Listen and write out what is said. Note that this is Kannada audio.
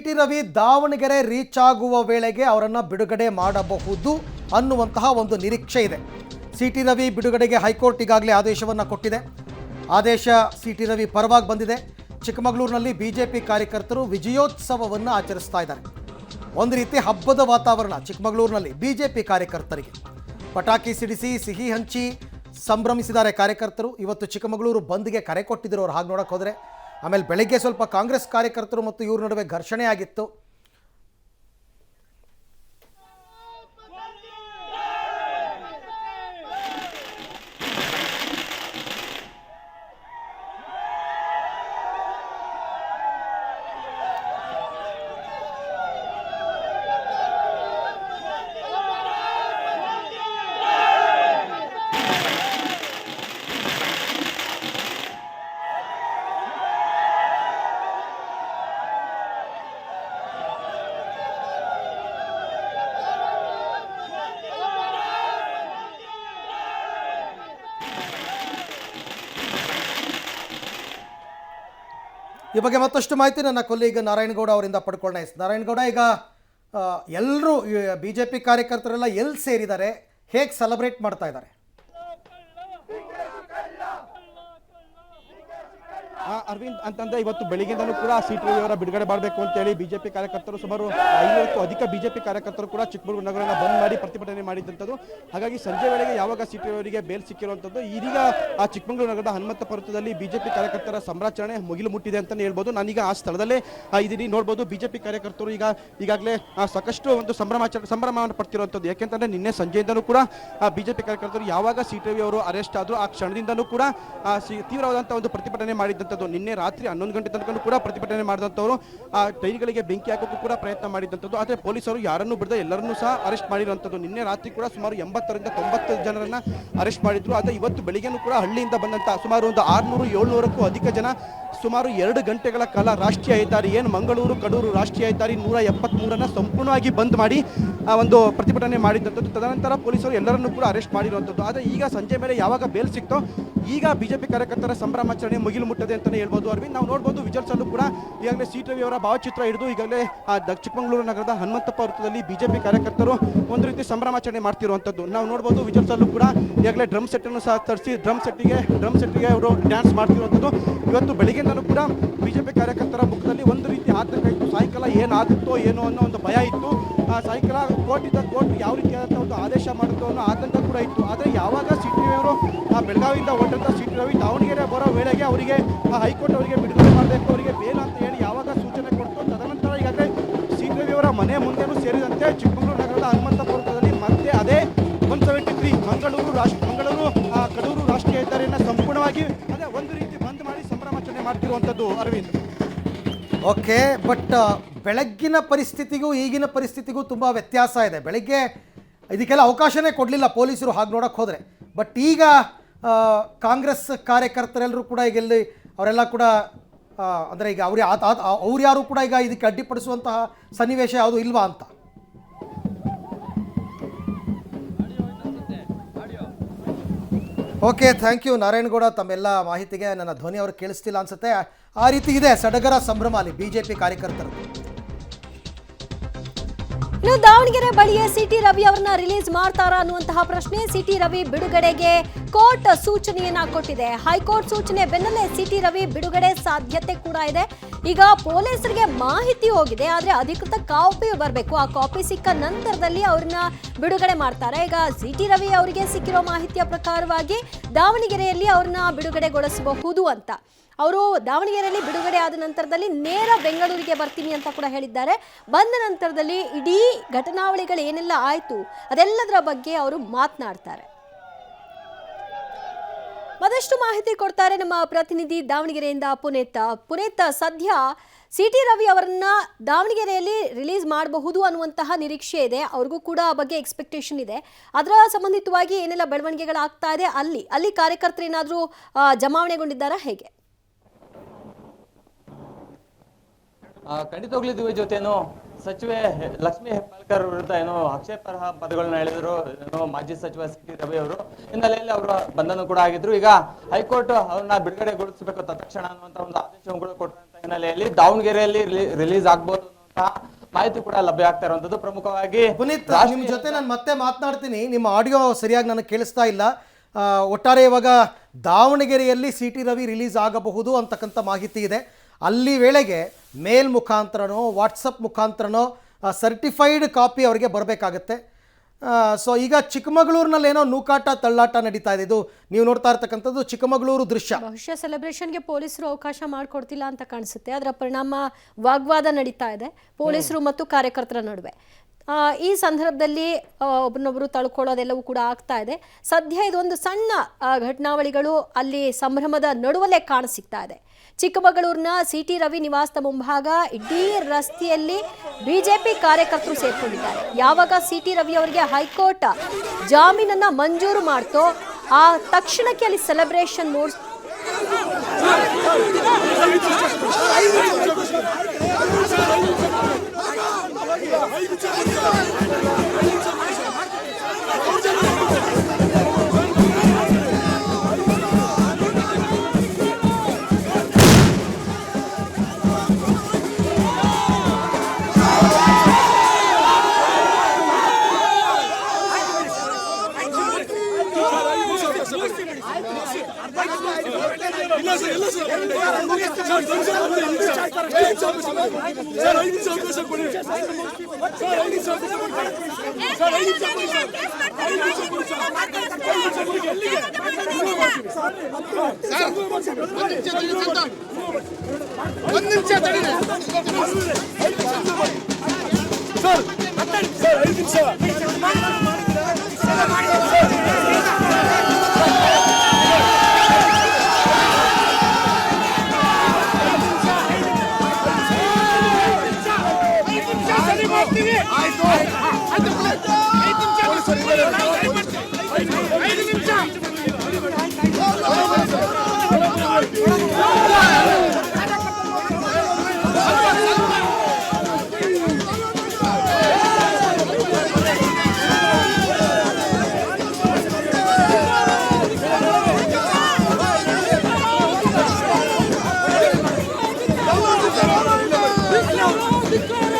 ಟಿ ರವಿ ದಾವಣಗೆರೆ ರೀಚ್ ಆಗುವ ವೇಳೆಗೆ ಅವರನ್ನು ಬಿಡುಗಡೆ ಮಾಡಬಹುದು ಅನ್ನುವಂತಹ ಒಂದು ನಿರೀಕ್ಷೆ ಇದೆ. ಸಿ ಟಿ ರವಿ ಬಿಡುಗಡೆಗೆ ಹೈಕೋರ್ಟ್ ಈಗಾಗಲೇ ಆದೇಶವನ್ನು ಕೊಟ್ಟಿದೆ. ಆದೇಶ ಸಿ ಟಿ ರವಿ ಪರವಾಗಿ ಬಂದಿದೆ. ಚಿಕ್ಕಮಗಳೂರಿನಲ್ಲಿ ಬಿಜೆಪಿ ಕಾರ್ಯಕರ್ತರು ವಿಜಯೋತ್ಸವವನ್ನು ಆಚರಿಸ್ತಾ ಇದ್ದಾರೆ. ಒಂದು ರೀತಿ ಹಬ್ಬದ ವಾತಾವರಣ ಚಿಕ್ಕಮಗಳೂರಿನಲ್ಲಿ ಬಿಜೆಪಿ ಕಾರ್ಯಕರ್ತರಿಗೆ. ಪಟಾಕಿ ಸಿಡಿಸಿ ಸಿಹಿ ಹಂಚಿ ಸಂಭ್ರಮಿಸಿದ್ದಾರೆ ಕಾರ್ಯಕರ್ತರು. ಇವತ್ತು ಚಿಕ್ಕಮಗಳೂರು ಬಂದ್ಗೆ ಕರೆ ಕೊಟ್ಟಿದ್ದರು ಅವ್ರು ಹಾಗೆ ನೋಡೋಕೆ ಹೋದರೆ. ಆಮೇಲೆ ಬೆಳಗ್ಗೆ ಸ್ವಲ್ಪ ಕಾಂಗ್ರೆಸ್ ಕಾರ್ಯಕರ್ತರು ಮತ್ತು ಇವ್ರ ನಡುವೆ ಘರ್ಷಣೆ ಆಗಿತ್ತು. ಈ ಬಗ್ಗೆ ಮತ್ತಷ್ಟು ಮಾಹಿತಿ ನನ್ನ ಕೊಲ್ಲಿಗ ನಾರಾಯಣಗೌಡ ಅವರಿಂದ ಪಡ್ಕೊಳ್ಳೋಣ. ನಾರಾಯಣಗೌಡ, ಈಗ ಎಲ್ಲರೂ ಬಿ ಜೆ ಪಿ ಕಾರ್ಯಕರ್ತರೆಲ್ಲ ಎಲ್ಲಿ ಸೇರಿದ್ದಾರೆ, ಹೇಗೆ ಸೆಲೆಬ್ರೇಟ್ ಮಾಡ್ತಾ ಇದ್ದಾರೆ? ಅರವಿಂದ್ ಅಂತಂದ್ರೆ ಇವತ್ತು ಬೆಳಿಗ್ಗೆಯಿಂದಲೂ ಕೂಡ ಸಿ ಟಿ ರವಿ ಅವರ ಬಿಡುಗಡೆ ಮಾಡಬೇಕು ಅಂತೇಳಿ ಬಿಜೆಪಿ ಕಾರ್ಯಕರ್ತರು ಸುಮಾರು 500ಕ್ಕೂ ಅಧಿಕ ಬಿಜೆಪಿ ಕಾರ್ಯಕರ್ತರು ಕೂಡ ಚಿಕ್ಕಮಗಳೂರು ನಗರನ ಬಂದ್ ಮಾಡಿ ಪ್ರತಿಭಟನೆ ಮಾಡಿದ್ದಂಥದ್ದು. ಹಾಗಾಗಿ ಸಂಜೆ ವೇಳೆಗೆ ಯಾವಾಗ ಸಿ ಟಿ ರವಿ ಅವರಿಗೆ ಬೇಲ್ ಸಿಕ್ಕಿರುವಂಥದ್ದು, ಇದೀಗ ಆ ಚಿಕ್ಕಮಗಳೂರು ನಗರದ ಹನುಮಂತ ಪರ್ವತದಲ್ಲಿ ಬಿಜೆಪಿ ಕಾರ್ಯಕರ್ತರ ಸಂಭ್ರಾಚರಣೆ ಮುಗಿಲು ಮುಟ್ಟಿದೆ ಅಂತಲೇ ಹೇಳ್ಬೋದು. ನಾನೀಗ ಆ ಸ್ಥಳದಲ್ಲೇ ಇದೀನಿ. ನೋಡ್ಬೋದು ಬಿಜೆಪಿ ಕಾರ್ಯಕರ್ತರು ಈಗಾಗಲೇ ಸಾಕಷ್ಟು ಒಂದು ಸಂಭ್ರಮವನ್ನು ಪಡ್ತಿರುವಂಥದ್ದು. ಯಾಕೆಂತಂದ್ರೆ ನಿನ್ನೆ ಸಂಜೆಯಿಂದಲೂ ಕೂಡ ಬಿಜೆಪಿ ಕಾರ್ಯಕರ್ತರು ಯಾವಾಗ ಸಿ ಟಿ ರವಿ ಅವರು ಅರೆಸ್ಟ್ ಆದ್ರು ಆ ಕ್ಷಣದಿಂದಲೂ ಕೂಡ ತೀವ್ರವಾದಂತಹ ಒಂದು ಪ್ರತಿಭಟನೆ ಮಾಡಿದ್ದಂಥದ್ದು. ನಿನ್ನೆ ರಾತ್ರಿ 11 ಗಂಟೆ ತನಕ ಕೂಡ ಪ್ರತಿಭಟನೆ ಮಾಡಿದಂಥವ್ರು ಆ ಟೈರ್ಗಳಿಗೆ ಬೆಂಕಿ ಹಾಕೋಕ್ಕೂ ಕೂಡ ಪ್ರಯತ್ನ ಮಾಡಿದಂಥದ್ದು. ಆದರೆ ಪೊಲೀಸರು ಯಾರನ್ನೂ ಬಿಡದೆ ಎಲ್ಲರನ್ನೂ ಸಹ ಅರೆಸ್ಟ್ ಮಾಡಿರುವಂಥದ್ದು. ನಿನ್ನೆ ರಾತ್ರಿ ಕೂಡ ಸುಮಾರು 80ರಿಂದ 90 ಜನರನ್ನ ಅರೆಸ್ಟ್ ಮಾಡಿದ್ರು. ಆದರೆ ಇವತ್ತು ಬೆಳಿಗ್ಗೆನೂ ಕೂಡ ಹಳ್ಳಿಯಿಂದ ಬಂದಂತ ಸುಮಾರು ಒಂದು 600-700ಕ್ಕೂ ಅಧಿಕ ಜನ ಸುಮಾರು 2 ಗಂಟೆಗಳ ಕಾಲ ರಾಷ್ಟ್ರೀಯ ಹೆದ್ದಾರಿ ಏನು ಮಂಗಳೂರು ಕಡೂರು ರಾಷ್ಟ್ರೀಯ ಹೆದ್ದಾರಿ 173 ಸಂಪೂರ್ಣವಾಗಿ ಬಂದ್ ಮಾಡಿ ಒಂದು ಪ್ರತಿಭಟನೆ ಮಾಡಿದಂಥದ್ದು. ತದನಂತರ ಪೊಲೀಸರು ಎಲ್ಲರನ್ನೂ ಕೂಡ ಅರೆಸ್ಟ್ ಮಾಡಿರುವಂಥದ್ದು. ಆದರೆ ಈಗ ಸಂಜೆ ಮೇಲೆ ಯಾವಾಗ ಬೇಲ್ ಸಿಕ್ತೋ ಈಗ ಬಿಜೆಪಿ ಕಾರ್ಯಕರ್ತರ ಸಂಭ್ರಮಾಚರಣೆ ಮುಗಿಲು ಮುಟ್ಟದೆ ಅಂತಾನೆ ಹೇಳ್ಬೋದು. ಅರವಿಂದ್, ನಾವು ನೋಡ್ಬೋದು ವಿಜುವಲ್ಸ್ ಅಲ್ಲೂ ಕೂಡ ಈಗಾಗಲೇ ಸಿ ಟಿ ರವಿ ಅವರ ಭಾವಚಿತ್ರ ಹಿಡಿದು ಈಗಾಗಲೇ ಚಿಕ್ಕಮಗಳೂರು ನಗರದ ಹನುಮಂತಪ್ಪ ವೃತ್ತದಲ್ಲಿ ಬಿಜೆಪಿ ಕಾರ್ಯಕರ್ತರು ಒಂದು ರೀತಿ ಸಂಭ್ರಮಾಚರಣೆ ಮಾಡ್ತಿರುವಂಥದ್ದು ನಾವು ನೋಡ್ಬೋದು. ವಿಜುವಲ್ಸ್ ಅಲ್ಲೂ ಕೂಡ ಈಗಾಗಲೇ ಡ್ರಮ್ ಸೆಟ್ ಅನ್ನು ಸಹ ತರಿಸಿ ಡ್ರಮ್ ಸೆಟ್ಟಿಗೆ ಅವರು ಡ್ಯಾನ್ಸ್ ಮಾಡ್ತಿರುವಂಥದ್ದು. ಇವತ್ತು ಬೆಳಿಗ್ಗೆಯಿಂದಲೂ ಕೂಡ ಬಿಜೆಪಿ ಕಾರ್ಯಕರ್ತರ ಮುಖದಲ್ಲಿ ಒಂದು ರೀತಿ ಆತಂಕ ಇತ್ತು. ಸಾಯಂಕಾಲ ಏನಾಗುತ್ತೋ ಏನೋ ಅನ್ನೋ ಒಂದು ಭಯ ಇತ್ತು. ಸಾಯಂಕಾಲ ಕೋರ್ಟ್ ಯಾವ ರೀತಿಯಾದಂಥ ಒಂದು ಆದೇಶ ಮಾಡುತ್ತೋ ಅನ್ನೋ ಆತಂಕ ಕೂಡ ಇತ್ತು. ಆದರೆ ಯಾವಾಗ ಸಿ ಟಿ ರವಿ ಅವರು ಬೆಳಗಾವಿಯಿಂದ ಹೊರಟಂತ ಸಿ ಟಿ ರವಿ ದಾವಣಗೆರೆ ಬರೋ ವೇಳೆಗೆ ಅವರಿಗೆ ಹೈಕೋರ್ಟ್ ಅವರಿಗೆ ಬಿಡುಗಡೆ ಮಾಡಬೇಕು, ಅವರಿಗೆ ಬೇಲ್ ಅಂತ ಹೇಳಿ ಯಾವಾಗ ಸೂಚನೆ ಕೊಡ್ತು, ತದನಂತರ ಈಗಾಗಲೇ ಸಿ ಟಿ ರವಿ ಅವರ ಮನೆ ಮುಂದೆನೂ ಸೇರಿದಂತೆ ಚಿಕ್ಕಮಗಳೂರು ನಗರದ ಹನುಮಂತ ಪರ್ವತದಲ್ಲಿ ಮತ್ತೆ ಅದೇ 173 ಮಂಗಳೂರು ಕಡೂರು ರಾಷ್ಟ್ರೀಯ ಹೆದ್ದಾರಿಯನ್ನು ಸಂಪೂರ್ಣವಾಗಿ ಅದೇ ಒಂದು ರೀತಿ ಬಂದ್ ಮಾಡಿ ಸಂಭ್ರಮಾಚರಣೆ ಮಾಡ್ತಿರುವಂಥದ್ದು. ಅರವಿಂದ್, ಓಕೆ, ಬಟ್ ಬೆಳಗ್ಗಿನ ಪರಿಸ್ಥಿತಿಗೂ ಈಗಿನ ಪರಿಸ್ಥಿತಿಗೂ ತುಂಬ ವ್ಯತ್ಯಾಸ ಇದೆ. ಬೆಳಗ್ಗೆ ಇದಕ್ಕೆಲ್ಲ ಅವಕಾಶನೇ ಕೊಡಲಿಲ್ಲ ಪೊಲೀಸರು ಹಾಗೆ ನೋಡೋಕ್ಕೆ ಹೋದರೆ. ಬಟ್ ಈಗ ಕಾಂಗ್ರೆಸ್ ಕಾರ್ಯಕರ್ತರೆಲ್ಲರೂ ಕೂಡ ಈಗ ಎಲ್ಲಿ ಅವರೆಲ್ಲ ಕೂಡ ಅಂದರೆ ಈಗ ಅವ್ರು ಯಾರು ಕೂಡ ಈಗ ಇದಕ್ಕೆ ಅಡ್ಡಿಪಡಿಸುವಂತಹ ಸನ್ನಿವೇಶ ಯಾವುದು ಇಲ್ವಾ ಅಂತ? ಓಕೆ, ಥ್ಯಾಂಕ್ ಯು ನಾರಾಯಣಗೌಡ ತಮ್ಮೆಲ್ಲ ಮಾಹಿತಿಗೆ. ನನ್ನ ಧ್ವನಿ ಅವ್ರು ಕೇಳಿಸ್ತಿಲ್ಲ ಅನ್ಸುತ್ತೆ. ಆ ರೀತಿ ಇದೆ ಸಡಗರ ಸಂಭ್ರಮ ಅಲ್ಲಿ ಬಿಜೆಪಿ ಕಾರ್ಯಕರ್ತರು. ಇನ್ನು ದಾವಣಗೆರೆ ಬಳಿಯೇ ಸಿ ಟಿ ರವಿ ಅವರನ್ನ ರಿಲೀಸ್ ಮಾಡ್ತಾರಾ ಅನ್ನುವಂತಹ ಪ್ರಶ್ನೆ. ಸಿ ಟಿ ರವಿ ಬಿಡುಗಡೆಗೆ ಕೋರ್ಟ್ ಸೂಚನೆಯನ್ನ ಕೊಟ್ಟಿದೆ. ಹೈಕೋರ್ಟ್ ಸೂಚನೆ ಬೆನ್ನಲ್ಲೇ ಸಿ ಟಿ ರವಿ ಬಿಡುಗಡೆ ಸಾಧ್ಯತೆ ಕೂಡ ಇದೆ. ಈಗ ಪೊಲೀಸರಿಗೆ ಮಾಹಿತಿ ಹೋಗಿದೆ, ಆದ್ರೆ ಅಧಿಕೃತ ಕಾಪಿ ಬರಬೇಕು. ಆ ಕಾಪಿ ಸಿಕ್ಕ ನಂತರದಲ್ಲಿ ಅವ್ರನ್ನ ಬಿಡುಗಡೆ ಮಾಡ್ತಾರೆ. ಈಗ ಸಿ ಟಿ ರವಿ ಅವರಿಗೆ ಸಿಕ್ಕಿರೋ ಮಾಹಿತಿಯ ಪ್ರಕಾರವಾಗಿ ದಾವಣಗೆರೆಯಲ್ಲಿ ಅವ್ರನ್ನ ಬಿಡುಗಡೆಗೊಳಿಸಬಹುದು ಅಂತ. ಅವರು ದಾವಣಗೆರೆಯಲ್ಲಿ ಬಿಡುಗಡೆ ಆದ ನಂತರದಲ್ಲಿ ನೇರ ಬೆಂಗಳೂರಿಗೆ ಬರ್ತೀನಿ ಅಂತ ಕೂಡ ಹೇಳಿದ್ದಾರೆ. ಬಂದ ನಂತರದಲ್ಲಿ ಇಡೀ ಘಟನಾವಳಿಗಳು ಏನೆಲ್ಲ ಆಯಿತು ಅದೆಲ್ಲದರ ಬಗ್ಗೆ ಅವರು ಮಾತನಾಡ್ತಾರೆ. ಮತ್ತಷ್ಟು ಮಾಹಿತಿ ಕೊಡ್ತಾರೆ ನಮ್ಮ ಪ್ರತಿನಿಧಿ ದಾವಣಗೆರೆಯಿಂದ ಪುನೀತ್. ಸದ್ಯ ಸಿ ಟಿ ರವಿ ಅವರನ್ನ ದಾವಣಗೆರೆಯಲ್ಲಿ ರಿಲೀಸ್ ಮಾಡಬಹುದು ಅನ್ನುವಂತಹ ನಿರೀಕ್ಷೆ ಇದೆ. ಅವ್ರಿಗೂ ಕೂಡ ಆ ಬಗ್ಗೆ ಎಕ್ಸ್ಪೆಕ್ಟೇಷನ್ ಇದೆ. ಅದರ ಸಂಬಂಧಿತವಾಗಿ ಏನೆಲ್ಲ ಬೆಳವಣಿಗೆಗಳಾಗ್ತಾ ಇದೆ, ಅಲ್ಲಿ ಕಾರ್ಯಕರ್ತರು ಏನಾದರೂ ಜಮಾವಣೆಗೊಂಡಿದ್ದಾರಾ, ಹೇಗೆ? ಖಂಡಿತವಾಗ್ಲೂ ದಿವ್ಯ ಜೊತೆನೋ ಸಚಿವೆ ಲಕ್ಷ್ಮೀ ಹೆಬ್ಬಾಳ್ಕರ್ ವಿರುದ್ಧ ಏನೋ ಆಕ್ಷೇಪಾರ್ಹ ಪದಗಳನ್ನ ಹೇಳಿದ್ರು ಏನೋ ಮಾಜಿ ಸಚಿವ ಸಿ ಟಿ ರವಿ ಅವರು. ಹಿನ್ನೆಲೆಯಲ್ಲಿ ಅವರ ಬಂಧನ ಕೂಡ ಆಗಿದ್ರು. ಈಗ ಹೈಕೋರ್ಟ್ ಅವ್ರನ್ನ ಬಿಡುಗಡೆಗೊಳಿಸಬೇಕು ತಕ್ಷಣ ಅನ್ನುವಂತ ಒಂದು ಆದೇಶವನ್ನು ಕೂಡ ಕೊಟ್ಟಂತ ಹಿನ್ನೆಲೆಯಲ್ಲಿ ದಾವಣಗೆರೆಯಲ್ಲಿ ರಿಲೀಸ್ ಆಗ್ಬೋದು ಅನ್ನುವಂತ ಅನ್ನುವಂತಹ ಮಾಹಿತಿ ಕೂಡ ಲಭ್ಯ ಆಗ್ತಾ ಇರುವಂತದ್ದು. ಪ್ರಮುಖವಾಗಿ ಪುನೀತ್, ನಿಮ್ಮ ಜೊತೆ ನಾನು ಮತ್ತೆ ಮಾತನಾಡ್ತೀನಿ. ನಿಮ್ಮ ಆಡಿಯೋ ಸರಿಯಾಗಿ ನನಗೆ ಕೇಳಿಸ್ತಾ ಇಲ್ಲ. ಒಟ್ಟಾರೆ ಇವಾಗ ದಾವಣಗೆರೆಯಲ್ಲಿ ಸಿ ಟಿ ರವಿ ರಿಲೀಸ್ ಆಗಬಹುದು ಅಂತಕ್ಕಂಥ ಮಾಹಿತಿ ಇದೆ. ಅಲ್ಲಿ ವೇಳೆಗೆ ಮೇಲ್ ಮುಖಾಂತರನೋ ವಾಟ್ಸಪ್ ಮುಖಾಂತರನೋ ಸರ್ಟಿಫೈಡ್ ಕಾಪಿ ಅವರಿಗೆ ಬರಬೇಕಾಗತ್ತೆ. ಸೊ ಈಗ ಚಿಕ್ಕಮಗಳೂರಿನಲ್ಲಿ ಏನೋ ನೂಕಾಟ ತಳ್ಳಾಟ ನಡೀತಾ ಇದೆ. ಇದು ನೀವು ನೋಡ್ತಾ ಇರ್ತಕ್ಕಂಥದ್ದು ಚಿಕ್ಕಮಗಳೂರು ದೃಶ್ಯ. ಬಹುಶಃ ಸೆಲೆಬ್ರೇಷನ್ಗೆ ಪೊಲೀಸರು ಅವಕಾಶ ಮಾಡಿಕೊಡ್ತಿಲ್ಲ ಅಂತ ಕಾಣಿಸುತ್ತೆ. ಅದರ ಪರಿಣಾಮ ವಾಗ್ವಾದ ನಡೀತಾ ಇದೆ ಪೊಲೀಸರು ಮತ್ತು ಕಾರ್ಯಕರ್ತರ ನಡುವೆ. ಈ ಸಂದರ್ಭದಲ್ಲಿ ಒಬ್ಬರನ್ನೊಬ್ಬರು ತಳ್ಕೊಳ್ಳೋದೆಲ್ಲವೂ ಕೂಡ ಆಗ್ತಾ ಇದೆ. ಸದ್ಯ ಇದೊಂದು ಸಣ್ಣ ಘಟನಾವಳಿಗಳು ಅಲ್ಲಿ ಸಂಭ್ರಮದ ನಡುವಲ್ಲೇ ಕಾಣಸಿಗ್ತಾ ಇದೆ. ಚಿಕ್ಕಮಗಳೂರಿನ ಸಿ ಟಿ ರವಿ ನಿವಾಸದ ಮುಂಭಾಗ ಇಡೀ ರಸ್ತೆಯಲ್ಲಿ ಬಿಜೆಪಿ ಕಾರ್ಯಕರ್ತರು ಸೇರ್ಕೊಂಡಿದ್ದಾರೆ. ಯಾವಾಗ ಸಿ ಟಿ ರವಿ ಅವರಿಗೆ ಹೈಕೋರ್ಟ್ ಜಾಮೀನನ್ನ ಮಂಜೂರು ಮಾಡ್ತೋ ಆ ತಕ್ಷಣಕ್ಕೆ ಅಲ್ಲಿ ಸೆಲೆಬ್ರೇಷನ್ ಮೋಡ್ಸ್ Let's go!